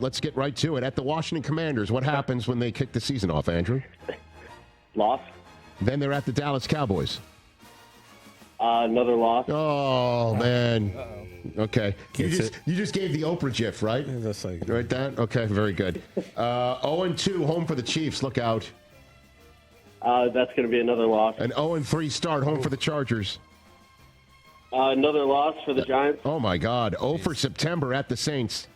Let's get right to it. At the Washington Commanders, what happens when they kick the season off, Andrew? Loss. Then they're at the Dallas Cowboys. Another loss. Oh, man. Okay. You just gave the Oprah gif, right? That's like Right, that? Okay, very good. 0-2, home for the Chiefs. Look out. That's going to be another loss. An 0-3 start, home for the Chargers. Another loss for the Giants. Oh, my God. 0 for September at the Saints.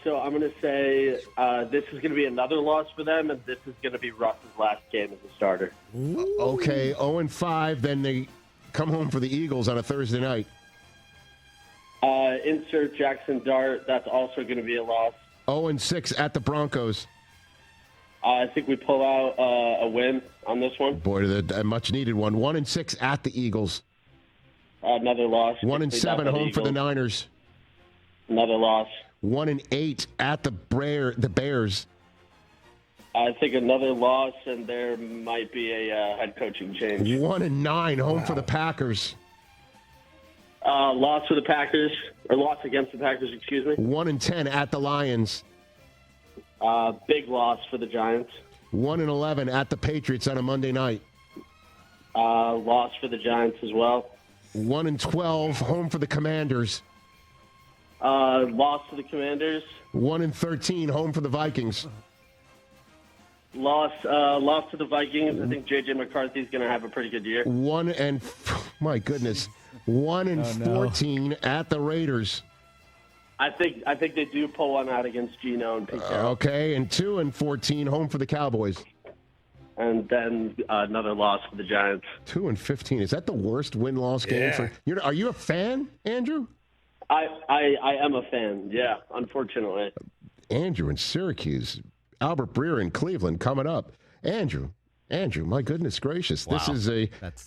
So I'm going to say this is going to be another loss for them, and this is going to be Russ's last game as a starter. Okay, 0-5. Then they come home for the Eagles on a Thursday night. Insert Jackson Dart. That's also going to be a loss. 0-6 at the Broncos. I think we pull out a win on this one. Boy, a much-needed one. 1-6 at the Eagles. Another loss. 1-7 home for the Niners. Another loss. 1-8 at the Bears. I think another loss, and there might be a head coaching change. 1-9 home for the Packers. Loss for the Packers, or loss against the Packers, excuse me. 1-10 at the Lions. Big loss for the Giants. 1-11 at the Patriots on a Monday night. Loss for the Giants as well. 1-12 home for the Commanders. Loss to the Commanders. 1-13 home for the Vikings. Loss to the Vikings. I think J.J. McCarthy's going to have a pretty good year. 1-14 at the Raiders. I think they do pull one out against Geno and Pete Carroll. Okay, and 2-14 home for the Cowboys. And then another loss for the Giants. 2-15. Is that the worst win-loss game for? Are you a fan, Andrew? I am a fan. Yeah, unfortunately. Andrew in Syracuse, Albert Breer in Cleveland coming up. Andrew, my goodness gracious, wow. This is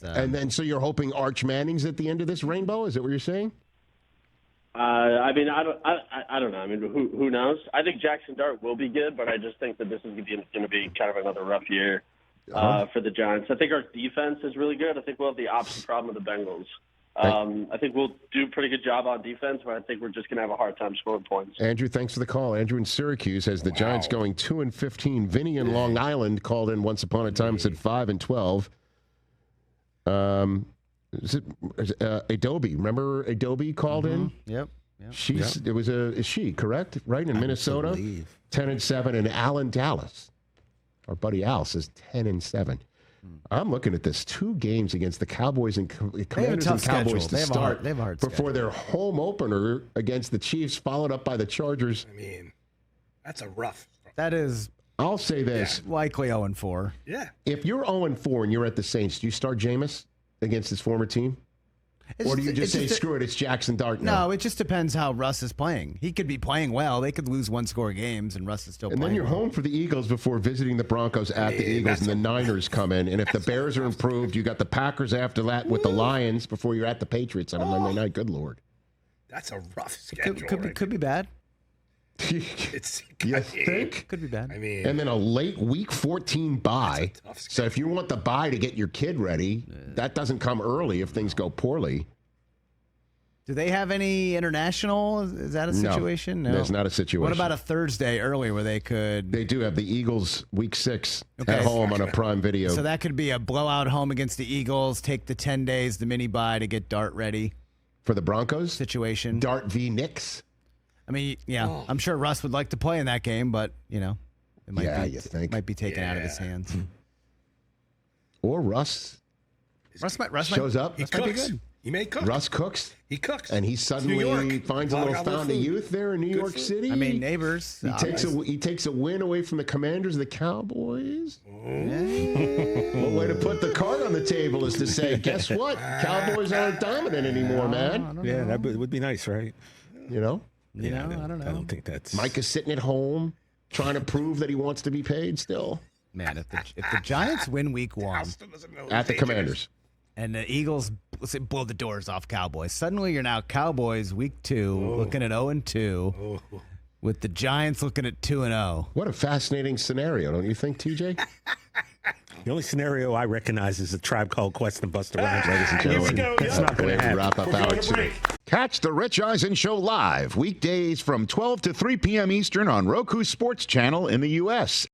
and then so you're hoping Arch Manning's at the end of this rainbow? Is that what you're saying? I mean, I don't know. I mean, who knows? I think Jackson Dart will be good, but I just think that this is going to be kind of another rough year for the Giants. I think our defense is really good. I think we'll have the opposite problem of the Bengals. I think we'll do a pretty good job on defense, but I think we're just going to have a hard time scoring points. Andrew, thanks for the call. Andrew in Syracuse has the Giants going 2-15. Vinny in Long Island called in once upon a time and said 5-12. Is it Adobe? Remember Adobe called in? Yep. Is she correct? Right in Minnesota, 10-7, and Alan Dallas, our buddy Al says 10-7. I'm looking at this 2 games against the Cowboys and Commanders and Cowboys to start before their home opener against the Chiefs, followed up by the Chargers. I mean, that's a rough. That is. I'll say this: likely 0-4. Yeah. If you're 0-4 and you're at the Saints, do you start Jameis against his former team? Or do you just say, screw it, it's Jackson Dart now? No, it just depends how Russ is playing. He could be playing well. They could lose 1-score games, and Russ is still playing. And then you're home for the Eagles before visiting the Broncos at the Eagles, and the Niners come in. And if the Bears are improved, you got the Packers after that with the Lions before you're at the Patriots on a Monday night. Good Lord. That's a rough schedule. Could be bad. You think? Could be bad. I mean, and then a late Week 14 bye. So if you want the bye to get your kid ready, that doesn't come early if things go poorly. Do they have any international? Is that a situation? No, there's not a situation. What about a Thursday early where they could? They do have the Eagles Week 6 at home on a Prime Video. So that could be a blowout home against the Eagles. Take the 10 days, the mini bye to get Dart ready for the Broncos situation. Dart v. Knicks. I mean, I'm sure Russ would like to play in that game, but it might be taken out of his hands. Or Russ shows up. He might be cooks. good. He may cook. Russ cooks. He cooks. And he suddenly finds a little fountain of youth there in New York City. I mean, neighbors. He takes a win away from the Commanders, the Cowboys. One way to put the card on the table is to say, guess what? Cowboys aren't dominant anymore, man. Yeah, that would be nice, right? You know? I don't know. I don't think that's... Micah's sitting at home trying to prove that he wants to be paid still. Man, if the Giants win Week 1 at the Commanders, and the Eagles, let's say, blow the doors off Cowboys, suddenly you're now Cowboys Week 2 looking at 0-2 with the Giants looking at 2-0. What a fascinating scenario, don't you think, TJ? The only scenario I recognize is the Tribe Called Quest and Busta Rhymes, ladies and gentlemen. It's not going to happen. Wrap up hour 2. Catch the Rich Eisen Show live weekdays from 12 to 3 p.m. Eastern on Roku Sports Channel in the U.S.